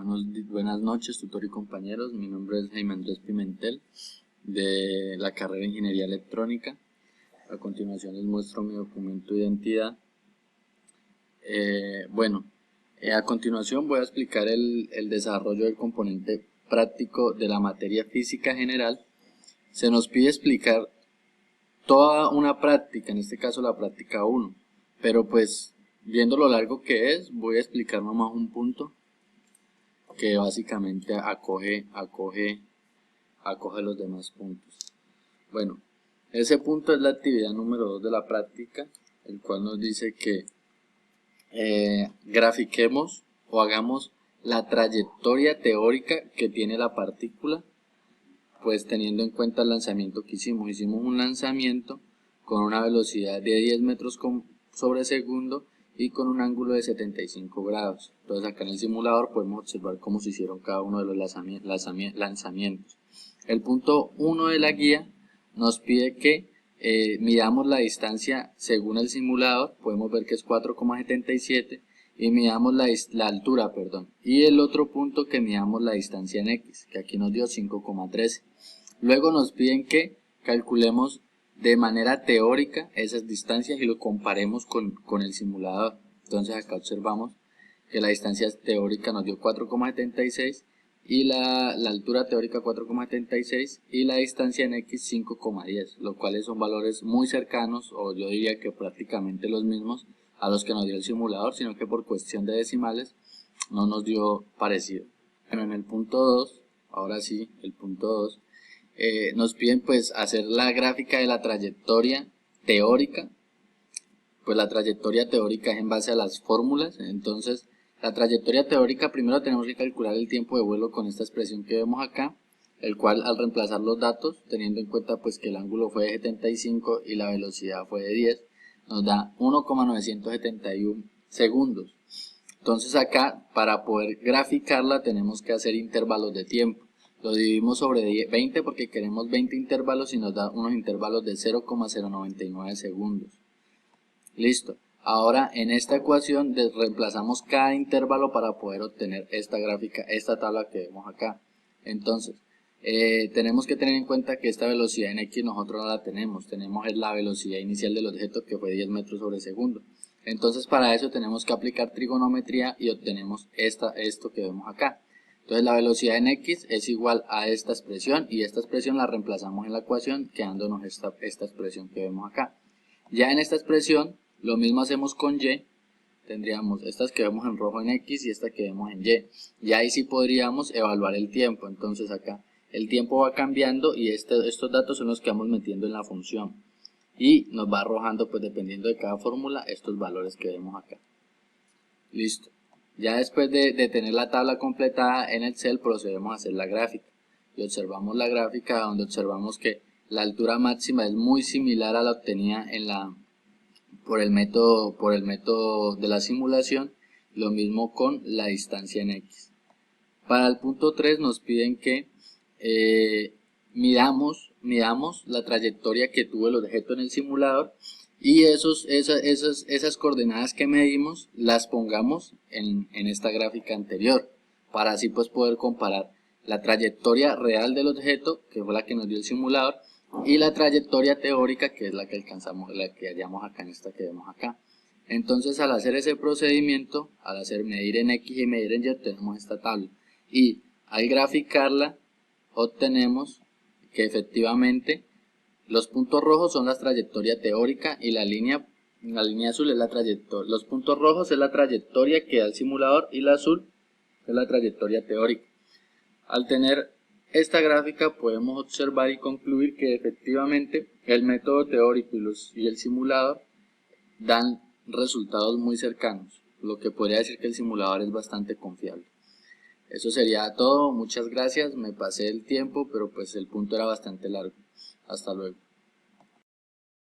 Buenas noches, tutor y compañeros. Mi nombre es Jaime Andrés Pimentel, de la carrera de Ingeniería Electrónica. A continuación les muestro mi documento de identidad. A continuación voy a explicar el desarrollo del componente práctico de la materia física general. Se nos pide explicar toda una práctica, en este caso la práctica 1, pero pues viendo lo largo que es, voy a explicar nomás un punto que básicamente acoge los demás puntos. Bueno, ese punto es la actividad número 2 de la práctica, el cual nos dice que grafiquemos o hagamos la trayectoria teórica que tiene la partícula, pues teniendo en cuenta el lanzamiento que hicimos. Hicimos un lanzamiento con una velocidad de 10 metros sobre segundo y con un ángulo de 75 grados. Entonces acá en el simulador podemos observar cómo se hicieron cada uno de los lanzamientos. El punto 1 de la guía nos pide que midamos la distancia según el simulador. Podemos ver que es 4,77 y midamos la altura, y el otro punto que midamos la distancia en X, que aquí nos dio 5,13. Luego nos piden que calculemos de manera teórica esas distancias y lo comparemos con el simulador. Entonces acá observamos que la distancia teórica nos dio 4,76 y la altura teórica 4,76 y la distancia en X 5,10, lo cuales son valores muy cercanos, o yo diría que prácticamente los mismos a los que nos dio el simulador, sino que por cuestión de decimales no nos dio parecido. Bueno, en el punto 2, ahora sí, el punto 2, nos piden pues hacer la gráfica de la trayectoria teórica. Pues la trayectoria teórica es en base a las fórmulas. Entonces la trayectoria teórica, primero tenemos que calcular el tiempo de vuelo con esta expresión que vemos acá, el cual al reemplazar los datos, teniendo en cuenta pues que el ángulo fue de 75 y la velocidad fue de 10, nos da 1,971 segundos. Entonces acá, para poder graficarla, tenemos que hacer intervalos de tiempo. Lo dividimos sobre 20 porque queremos 20 intervalos y nos da unos intervalos de 0,099 segundos. Listo. Ahora en esta ecuación reemplazamos cada intervalo para poder obtener esta gráfica, esta tabla que vemos acá. Entonces, tenemos que tener en cuenta que esta velocidad en X nosotros no la tenemos. Tenemos la velocidad inicial del objeto, que fue 10 metros sobre segundo. Entonces para eso tenemos que aplicar trigonometría y obtenemos esto que vemos acá. Entonces la velocidad en X es igual a esta expresión, y esta expresión la reemplazamos en la ecuación quedándonos esta expresión que vemos acá. Ya en esta expresión lo mismo hacemos con Y. Tendríamos estas que vemos en rojo en X y esta que vemos en Y. Y ahí sí podríamos evaluar el tiempo. Entonces acá el tiempo va cambiando y estos datos son los que vamos metiendo en la función. Y nos va arrojando, pues dependiendo de cada fórmula, estos valores que vemos acá. Listo. Ya después de tener la tabla completada en Excel, procedemos a hacer la gráfica. Y observamos la gráfica, donde observamos que la altura máxima es muy similar a la obtenida por el método de la simulación. Lo mismo con la distancia en X. Para el punto 3 nos piden que midamos la trayectoria que tuvo el objeto en el simulador, y esas coordenadas que medimos las pongamos en esta gráfica anterior, para así pues poder comparar la trayectoria real del objeto, que fue la que nos dio el simulador, y la trayectoria teórica, que es la que hallamos acá en esta que vemos acá. Entonces al hacer ese procedimiento, al hacer medir en X y medir en Y, obtenemos esta tabla, y al graficarla obtenemos que efectivamente los puntos rojos son la trayectoria teórica y la línea azul es la trayectoria. Los puntos rojos es la trayectoria que da el simulador y la azul es la trayectoria teórica. Al tener esta gráfica podemos observar y concluir que efectivamente el método teórico y el simulador dan resultados muy cercanos, lo que podría decir que el simulador es bastante confiable. Eso sería todo, muchas gracias, me pasé el tiempo, pero pues el punto era bastante largo. Hasta luego.